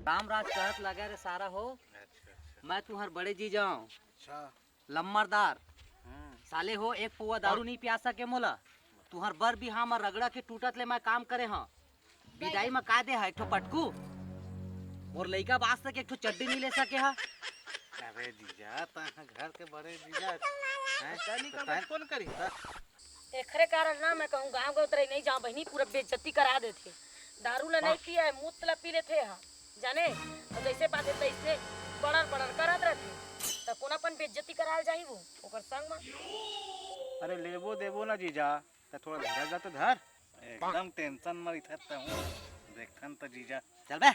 राम राज कहत लगा रे सारा हो। मैं तुम्हार बड़े जी जाऊँ लम्बरदार साले हो। एक पुआ दारू नहीं पिया सके मोला। तुहर बर भी हाँ रगड़ा के टूटत ले मैं काम करे हाँ। विदाई में का दे है एक ठो पटकू और लइका बास तक एक ठो चड्डी नहीं ले सके हा। अरे जीजा घर के बड़े जीजा हैं कौन करी एकरे कारण ना मैं कहूँ गाँव उतरे नहीं जाऊँ बहनी पूरा बेइज्जती करा देते। दारू ला नहीं पिया है मूत ला पी लेते हा जाने और जैसे पाते तैसे बड़र बड़र करत रहते तो कोनापन बेइज्जती कराल जाही वो ओकर संग में। अरे लेबो देबो ना जीजा तो थोड़ा धैर्य जा तो धर एकदम टेंशन में इधर हूँ देखन तो जीजा चल बे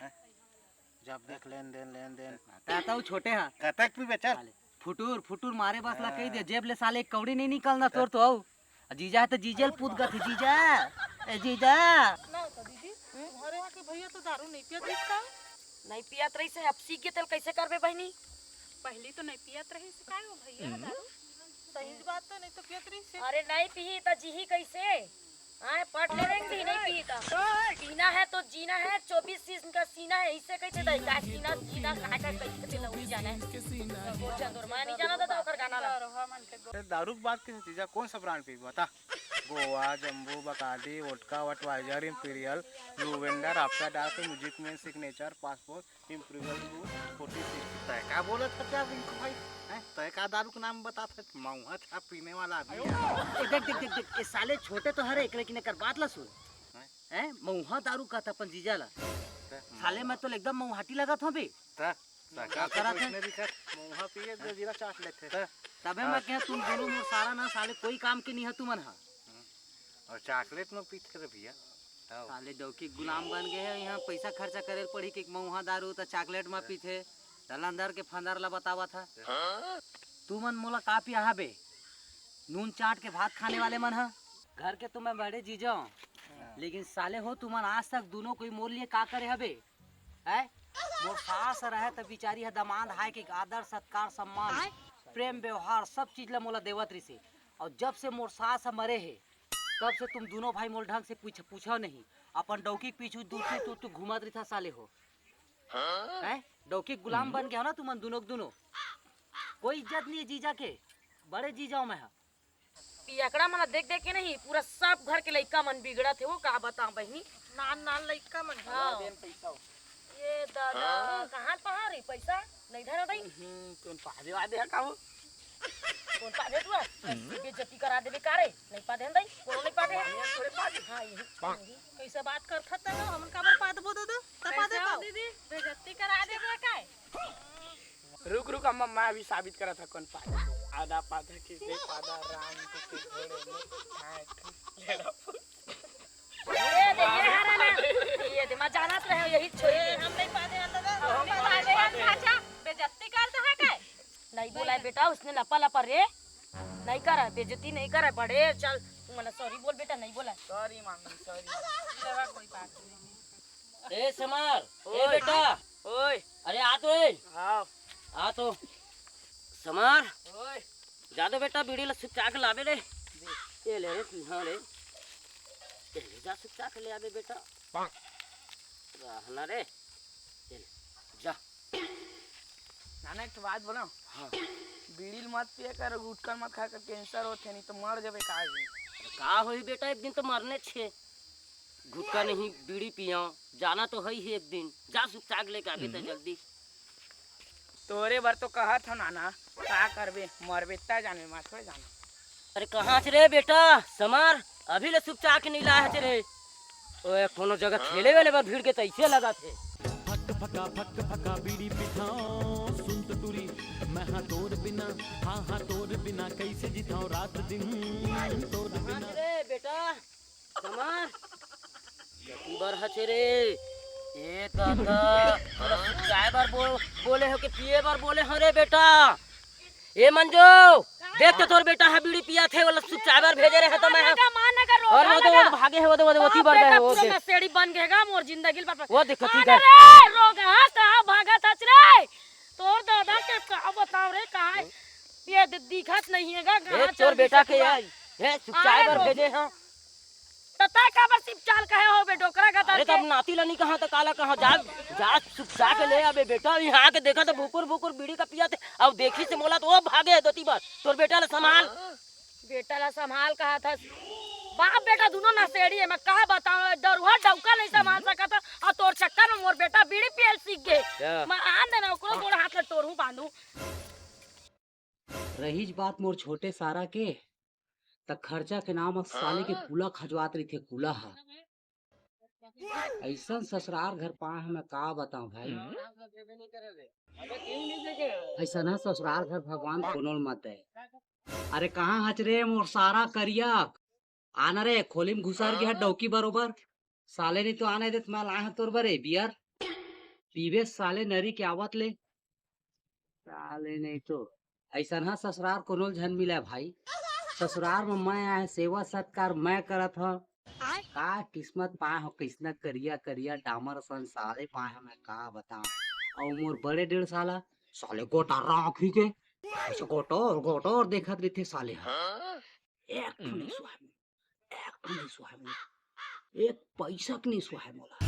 जब देख लेन देन कहता हूँ छोटे हाँ कतक भी बेचा फुटूर फुटूर मारे बस ला कही दे जेब ले साले एक कौड़ी नहीं निकलना तोर तो आओ जीजा है तो जीजल पूत गए जीजा ए जीजा ना तो दीदी तुम्हारे यहाँ के भैया तो दारू नहीं पियत इसका नहीं पियत रही से अब सीख के तेल कैसे करबे बहनी। पहले तो नहीं पियत रही से काहे हो भैया दारू सही बात तो नहीं तो पियत रही से। अरे नहीं पी तो जी कैसे आए पट ले भी नहीं पी तो पीना है तो जीना है 24 चीज का सीना है इससे कैसे दई का सीना जीना खा का कैसे पे लौड़ी जाना है वो चंदुर मैं नहीं जाना था ओकर गाना ला दारू की बात किस जीजा कौन सा ब्रांड पी बता गोवा जम्बू Bacardi vodka Budweiser Imperial Blue Blenders After Dark music में सिग्नेचर पासपोर्ट इंप्रूवल 46 तय का बोला था क्या रिंकू भाई हैं तय का दारू का नाम बता था मऊहा था पीने वाला आदमी देख ये साले छोटे तो हरे एकरे किने कर बात ला सुन हैं मऊहा दारू का था अपन जीजा ला साले मैं तो एकदम मऊहाटी लगा था बे का करा थे मऊहा पिए दे जीरा चाट लेते तबे मैं कह तुम दोनों मोर सारा ना साले कोई काम के नहीं है तुमन हा और चॉकलेट में पीत कर भैया साले डौकी गुलाम बन गए हैं यहाँ पैसा खर्चा करे पड़ी कि मऊहा दारू तो चॉकलेट में पीते दलंदर के फंदर ला बतावा था तुमन मोला का पिया बे नून चाट के भात खाने वाले मन हा घर के तुम्हें बड़े जीजा लेकिन साले हो तुमन आज तक दोनों कोई मोर लिए का करे हबे है मोर सास रहे तो बिचारी है दमाद है कि आदर सत्कार सम्मान प्रेम व्यवहार सब चीज ला मोला देवत रही से और जब से मोर सास मरे है तब से तुम दोनों भाई मोल ढंग से पूछा नहीं अपन डौकी पीछू दूसरी तू घुमात रही था साले हो हैं डौकी गुलाम बन गया हो ना तुम दोनों कोई इज्जत नहीं है जीजा के बड़े जीजाओ में पियकड़ा मन देख देख के नहीं पूरा सब घर के लइका मन बिगड़ा थे वो का बताऊं बहनी नान लइका मन ये दादा कहां पहा रही पैसा नहीं धरा भाई कौन पादे वादे है का कौन पादे तू बेइज्जती करा देबे कारे नहीं पादे दई कोनो नहीं पादे थोड़े पादे हां यही कैसे बात कर खत हो हमन काबर पाद बो दो त पादे दीदी बेइज्जती करा देबे काय रुक अम्मा मैं अभी साबित करा था कौन पादा आधा पादा किसे पादा राम के घोड़े में लेड़ा ये दे ये हरा ना ये दे मैं जानत रहे यही छोड़ी हम नहीं पादे अंदर हम पादे भाजा बेइज्जती करता है काय नहीं बोला बेटा उसने लपा रे नहीं करा बेइज्जती नहीं करा बड़े चल तू मला सॉरी बोल बेटा नहीं बोला सॉरी मम्मी सॉरी लेवा कोई बात नहीं ए समार ए बेटा ओए अरे आ तो ए हां आ तो समार ओए जा दो बेटा बीड़ी ला सुचा के लावे ले ये ले रे हां रे ले जा सुचा के ले आवे बेटा रहना रे ले जा नाना एक बात बोला हां बीड़ी मत पिया कर गुटखा मत खा कर कैंसर होथे नहीं तो मर जाबे का होई बेटा एक दिन तो मरने छे गुटखा नहीं बीड़ी पिया जाना तो है ही एक दिन जा सुचा के लेके आवे तो जल्दी तोरे बार तो कहा था नाना का करबे मरबे ता जाने माथवे जाना अरे कहाँ से रे बेटा समार अभी ले सुचा के नहीं लाया रे ओए कोनो जगह ठेले वाले पर भीड़ के तैसे लगा थे फक फका बीड़ी पिठाओ सुन तो तुरी मैं हाँ तोर बिना हाँ तोर बिना कैसे जिताऊं रात दिन तोर बिना रे बेटा समार जती बार हचे रे ए ताता चाय बार बोले हो कि पिए बार बोले हो रे बेटा ए मंजू देख तो तोर बेटा है बीड़ी पिया थे वाला चाय बार भेजे रहे तो मैं और वो भागे है वो ती बार गए वो पूरा सेड़ी बन गएगा मोर जिंदगी पर वो देखो ठीक है रोग हां कहां भागा था रे तोर दादा के का बताओ रे कहां ये दिखत नहीं हैगा ए तोर बेटा के यार है चाय बार भेजे हां तता का बस चाल कहे हो बे डोकरा गता अरे तब नाती लनी कहाँ तो काला कहाँ जा जा सुखा के ले अबे बेटा यहाँ के देखा तो भुकुर भुकुर बीड़ी का पिया थे अब देखी से मोला तो वो भागे दोती बार तोर बेटा ले संभाल बेटा ला संभाल कहा था बाप बेटा दोनों नशेड़ी है मैं कहा बताऊं डरुआ डौका नहीं संभाल सका था और तोर चक्कर में मोर बेटा बीड़ी पियल सीख गए मैं आन देना ओकरो गोड़ हाथ में तोड़ू बांधू। रही बात मोर छोटे सारा के त खर्चा के नाम अब साले के कूला खजवात रही थे कूला हा ऐसा ससुराल घर पा है मैं का बताऊं भाई ऐसा ना ससुराल घर भगवान कोनो मत है। अरे कहाँ हच रे मोर सारा करिया आना रे खोली में घुसार गया डौकी बरोबर साले नहीं तो आने देत मैं लाया तोर बरे बियर पीवे साले नरी के आवत ले साले नहीं तो ऐसा ना ससुराल कोनो झन मिला भाई ससुराल में मैं आए सेवा सत्कार मैं करत ह का किस्मत पाए हो किसना करिया करिया डामर सन साले पाए मैं का बताऊं और मोर बड़े 1.5 साला साले गोटा राखी के ऐसे गोटोर देखत रही थे साले एक नहीं सुहाए एक पैसा के नहीं सुहाए मोला